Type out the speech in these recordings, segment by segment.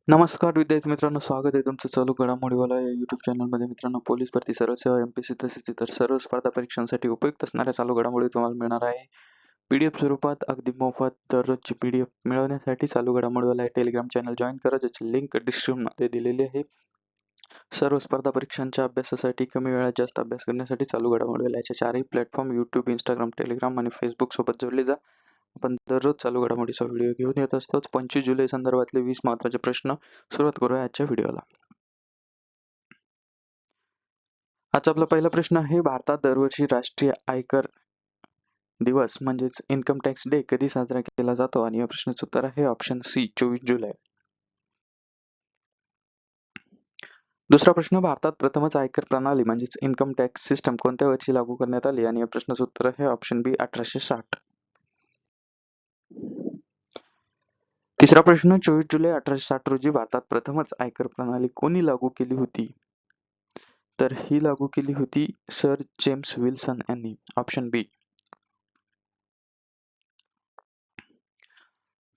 नमस्कार विद्यार्थी मित्रांनो, स्वागत आहे तुमचं चालू घडामोडीवाला या YouTube चॅनलमध्ये. मित्रांनो, पोलीस भरती, सरळ सेवा, MPSC तसेच इतर सर्व स्पर्धा परीक्षांसाठी उपयुक्त असणाऱ्या चालू घडामोडी तुम्हाला मिळणार आहे. PDF स्वरूपात अगदी मोफत दररोजची PDF मिळवण्यासाठी चालू घडामोडीवाला हे टेलिग्राम चॅनल जॉईन करा, ज्याची लिंक डिस्क्रिप्शनमध्ये दिलेली आहे. सर्व स्पर्धा परीक्षांच्या अभ्यासासाठी, कमी वेळात जास्त अभ्यास करण्यासाठी चालू घडामोडीवाला याच्या चारही प्लॅटफॉर्म YouTube, Instagram, Telegram आणि Facebook सोबत जोडले जा. आपण दररोज चालू घडामोडीचा व्हिडिओ घेऊन येत असतो. 25 जुलै संदर्भातले 20 महत्त्वाचे प्रश्न सुरुवात करूया आजच्या व्हिडिओला. आजचा आपला पहिला प्रश्न आहे, भारतात दरवर्षी राष्ट्रीय आयकर दिवस म्हणजेच इन्कम टॅक्स डे कधी साजरा केला जातो? आणि या प्रश्नाचं उत्तर आहे ऑप्शन सी, 24 जुलै. दुसरा प्रश्न, भारतात प्रथमच आयकर प्रणाली म्हणजेच इन्कम टॅक्स सिस्टम कोणत्या वर्षी लागू करण्यात आली? आणि या प्रश्नाचं उत्तर आहे ऑप्शन बी, 1860. तिसरा प्रश्न, 24 जुलै 1860 रोजी भारतात प्रथमच आयकर प्रणाली कोणी लागू केली होती? तर ही लागू केली होती सर जेम्स विल्सन यांनी. ऑप्शन बी.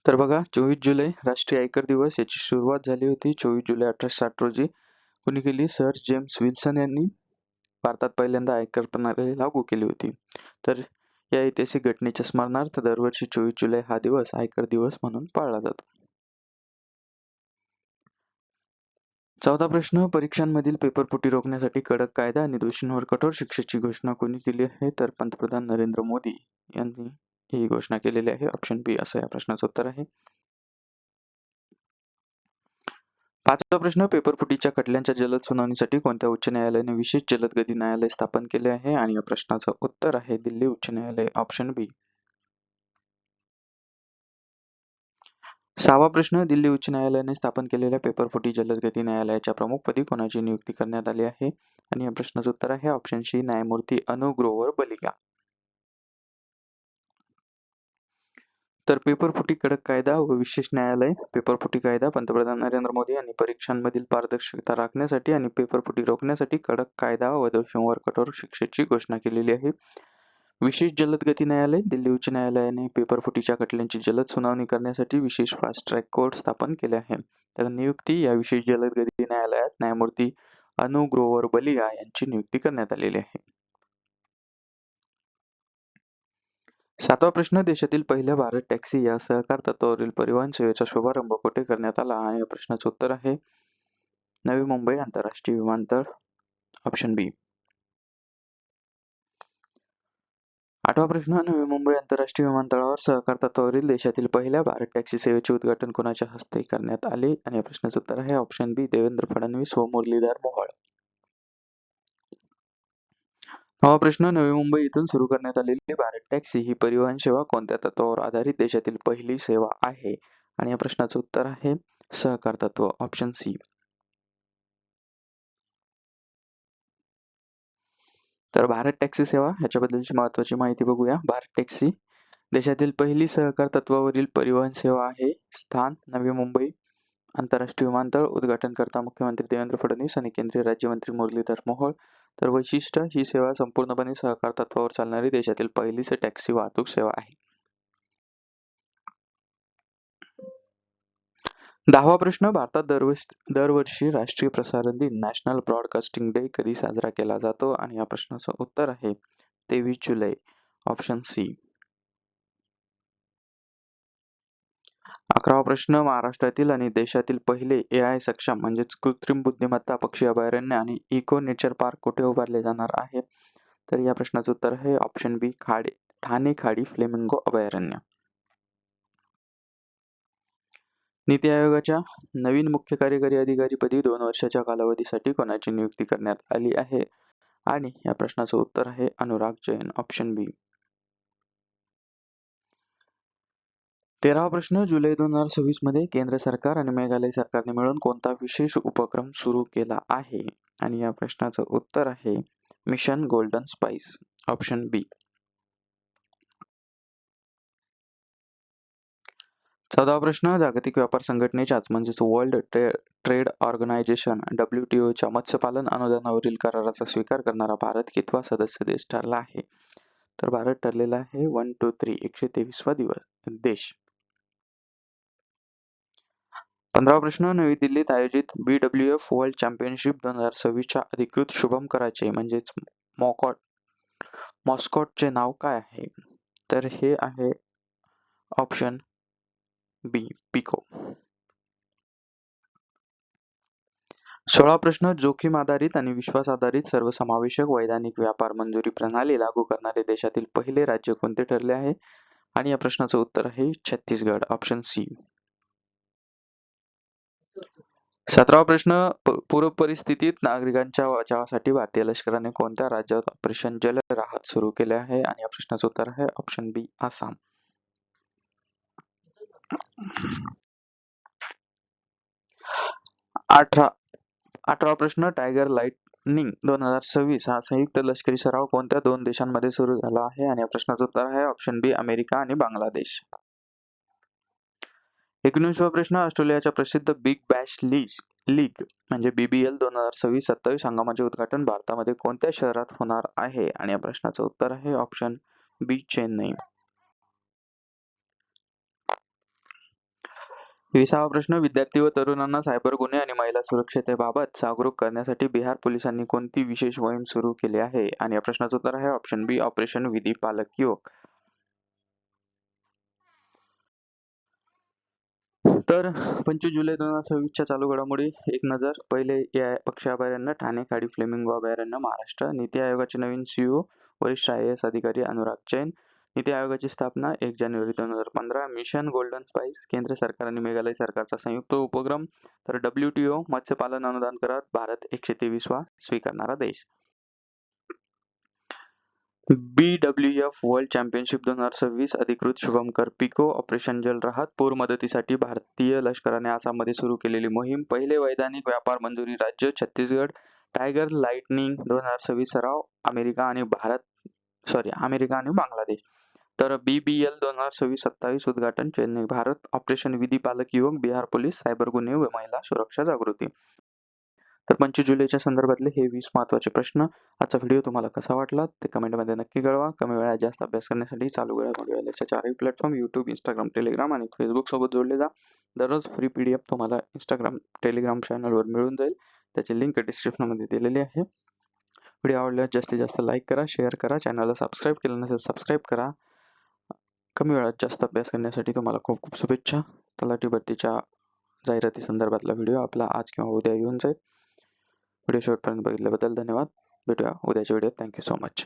तर बघा, 24 जुलै राष्ट्रीय आयकर दिवस याची सुरुवात झाली होती 24 जुलै 1860 रोजी. कोणी केली? सर जेम्स विल्सन यांनी भारतात पहिल्यांदा आयकर प्रणाली लागू केली होती. तर या ऐतिहासिक घटनेच्या स्मरणार्थ दरवर्षी 24 जुलै हा दिवस आयकर दिवस म्हणून पाळला जातो. चौथा प्रश्न, परीक्षांमधील पेपरफुटी रोखण्यासाठी कडक कायदा आणि दोषींवर कठोर शिक्षेची घोषणा कोणी केली आहे? तर पंतप्रधान नरेंद्र मोदी यांनी ही घोषणा केलेली आहे. ऑप्शन बी असं या प्रश्नाचं उत्तर आहे. पाचवा प्रश्न, पेपरफुटीच्या खटल्यांच्या जलद सुनावणीसाठी कोणत्या उच्च न्यायालयाने विशेष जलद गती न्यायालय स्थापन केले आहे? आणि या प्रश्नाचं उत्तर आहे दिल्ली उच्च न्यायालय. ऑप्शन बी. सहावा प्रश्न, दिल्ली उच्च न्यायालयाने स्थापन केलेल्या पेपरफुटी जलद गती न्यायालयाच्या प्रमुखपदी कोणाची नियुक्ती करण्यात आली आहे? आणि या प्रश्नाचं उत्तर आहे ऑप्शन सी, न्यायमूर्ती अनु ग्रोव्हर बलिगा. तर पेपरफुटी कडक कायदा व विशेष न्यायालय. पेपरफुटी कायदा पंतप्रधान नरेंद्र मोदी यांनी परीक्षांमधील पारदर्शकता राखण्यासाठी आणि पेपरफुटी रोखण्यासाठी कडक कायदा व दोषींवर कठोर शिक्षेची घोषणा केलेली आहे. विशेष जलद गती न्यायालय, दिल्ली उच्च न्यायालयाने पेपरफुटीच्या खटल्यांची जलद सुनावणी करण्यासाठी विशेष फास्ट ट्रॅक कोर्ट स्थापन केले आहे. तर नियुक्ती या विशेष जलद गती न्यायालयात न्यायमूर्ती अनु ग्रोव्हर बलिगा यांची नियुक्ती करण्यात आलेली आहे. सातवा प्रश्न, देशातील पहिल्या भारत टॅक्सी या सहकार तत्वावरील परिवहन सेवेचा शुभारंभ कुठे करण्यात आला? आणि या प्रश्नाचं उत्तर आहे नवी मुंबई आंतरराष्ट्रीय विमानतळ. ऑप्शन बी. आठवा प्रश्न, नवी मुंबई आंतरराष्ट्रीय विमानतळावर सहकार तत्वावरील देशातील पहिल्या भारत टॅक्सी सेवेचे उद्घाटन कोणाच्या हस्ते करण्यात आले? आणि या प्रश्नाचं उत्तर आहे ऑप्शन बी, देवेंद्र फडणवीस व मुरलीधर मोहोळ. नववा प्रश्न, नवी मुंबई येथून सुरू करण्यात आलेली भारत टॅक्सी ही परिवहन सेवा कोणत्या तत्वावर आधारित देशातील पहिली सेवा आहे? आणि या प्रश्नाचं उत्तर आहे सहकार तत्व. Option C. तर भारत टॅक्सी सेवा ह्याच्याबद्दलची महत्वाची माहिती बघूया. भारत टॅक्सी देशातील पहिली सहकार तत्वावरील परिवहन सेवा आहे. स्थान नवी मुंबई आंतरराष्ट्रीय विमानतळ. उद्घाटनकर्ता मुख्यमंत्री देवेंद्र फडणवीस आणि केंद्रीय राज्यमंत्री मुरलीधर मोहोळ. तर वैशिष्ट्य, ही सेवा संपूर्णपणे सहकार तत्वावर चालणारी देशातील पहिलीच टॅक्सी वाहतूक सेवा आहे. 10वा प्रश्न, भारतात दरवर्षी राष्ट्रीय प्रसारण दिन नॅशनल ब्रॉडकास्टिंग डे कधी साजरा केला जातो? आणि या प्रश्नाचं उत्तर आहे 23 जुलै. Option C. 11वा प्रश्न, महाराष्ट्रातील आणि देशातील पहिले AI सक्षम म्हणजेच कृत्रिम बुद्धिमत्ता पक्षी अभयारण्य आणि इको नेचर पार्क कुठे उभारले जाणार आहे? तर या प्रश्नाचं उत्तर आहे ऑप्शन बी, ठाणे खाडी फ्लेमिंगो अभयारण्य. नीती आयोगाच्या नवीन मुख्य कार्यकारी अधिकारीपदी 2 वर्षाच्या कालावधीसाठी कोणाची नियुक्ती करण्यात आली आहे? आणि या प्रश्नाचं उत्तर आहे अनुराग जैन. ऑप्शन बी. 13वा प्रश्न, जुलै 2026 मध्ये केंद्र सरकार आणि मेघालय सरकारने मिळून कोणता विशेष उपक्रम सुरू केला आहे? आणि या प्रश्नाचं उत्तर आहे मिशन गोल्डन स्पाइस. ऑप्शन बी. 14वा प्रश्न, जागतिक व्यापार संघटनेच्याच म्हणजेच वर्ल्ड ट्रेड ऑर्गनायझेशन WTOच्या मत्स्यपालन अनुदानावरील कराराचा स्वीकार करणारा भारत कितवा सदस्य देश ठरला आहे? तर भारत ठरलेला आहे 1, 2, 3 123वा देश. 15वा प्रश्न, नवी दिल्लीत आयोजित BWF वर्ल्ड चॅम्पियनशिप 2026च्या अधिकृत शुभंकराचे म्हणजेच मॉस्कॉटचे नाव काय आहे? तर हे आहे ऑप्शन बी, पिको. 16वा प्रश्न, जोखीम आधारित आणि विश्वास आधारित सर्वसमावेशक वैधानिक व्यापार मंजुरी प्रणाली लागू करणारे देशातील पहिले राज्य कोणते ठरले आहे? आणि या प्रश्नाचं उत्तर आहे छत्तीसगड, ऑप्शन सी. 17वा प्रश्न, पूर परिस्थितीत नागरिकांच्या बचावासाठी भारतीय लष्कराने कोणत्या राज्यात ऑपरेशन जल राहत सुरू केले आहे? आणि या प्रश्नाचं उत्तर आहे ऑप्शन बी, आसाम. 18वा प्रश्न, टायगर लाइटनिंग 2026 हा संयुक्त लष्करी सराव कोणत्या दोन देशांमध्ये सुरू झाला आहे? आणि या प्रश्नाचं उत्तर आहे ऑप्शन बी, अमेरिका आणि बांगलादेश. 19वा प्रश्न, ऑस्ट्रेलियाच्या प्रसिद्ध बिग बॅश लीग म्हणजे BBL 2026-27 हंगामाचे उद्घाटन भारतामध्ये कोणत्या शहरात होणार आहे? आणि या प्रश्नाचं उत्तर आहे ऑप्शन बी, चेन्नई. 20वा प्रश्न, विद्यार्थी व तरुणांना सायबर गुन्हे आणि महिला सुरक्षिततेबाबत जागरूक करण्यासाठी बिहार पोलिसांनी कोणती विशेष मोहीम सुरू केली आहे? आणि या प्रश्नाचं उत्तर आहे ऑप्शन बी, ऑपरेशन विधी पालक युवक. तर 25 जुलै 2026च्या चालू घडामोडी एक नजर. पहिले पक्षी अभयारण्य ठाणे खाडी फ्लेमिंगो अभयारण्य महाराष्ट्र. नीती आयोगाचे नवीन CEO वरिष्ठ IAS अधिकारी अनुराग जैन. नीती आयोगाची स्थापना 1 जानेवारी 2015. मिशन गोल्डन स्पाईस केंद्र सरकार आणि मेघालय सरकारचा संयुक्त उपक्रम. तर WTO मत्स्यपालन अनुदान करार भारत 123वा स्वीकारणारा देश. BWF वर्ल्ड चॅम्पियनशिप 2026 अधिकृत शुभंकर पिको. ऑपरेशन जल राहत. पूर मदतीसाठी भारतीय लष्कराने आसाममध्ये सुरू केलेली मोहीम. पहिले वैधानिक व्यापार मंजुरी राज्य छत्तीसगड. टायगर लाइटनिंग 2026 सराव अमेरिका आणि बांगलादेश. तर BBL 2026-27 उद्घाटन चेन्नई भारत. ऑपरेशन विधी पालक युवक बिहार पोलीस. सायबर गुन्हे व महिला सुरक्षा जागृती. तर 25 जुलैच्या संदर्भातले हे 20 महत्त्वाचे प्रश्न. आजचा व्हिडिओ तुम्हाला कसा वाटला ते कमेंटमध्ये नक्की कळवा. कमी वेळात जास्त अभ्यास करण्यासाठी चालू घडामोडी चारही प्लॅटफॉर्म YouTube, Instagram, Telegram आणि Facebook सोबत जोडले जा. दररोज फ्री PDF तुम्हाला Instagram, Telegram चॅनलवर मिळून जाईल. त्याची लिंक डिस्क्रिप्शनमध्ये दिलेली आहे. व्हिडिओ आवडल्यास जास्तीत जास्त लाईक करा, शेअर करा, चॅनलला सबस्क्राईब केलं नसेल सबस्क्राईब करा. कमी वेळात जास्त अभ्यास करण्यासाठी तुम्हाला खूप खूप शुभेच्छा. तलाठी भरतीच्या जाहिराती संदर्भातला व्हिडिओ आपला आज किंवा उद्या येऊन जाईल. व्हिडिओ शेवटपर्यंत बघितल्याबद्दल धन्यवाद. भेटूया उद्याच्या व्हिडिओत. Thank you so much.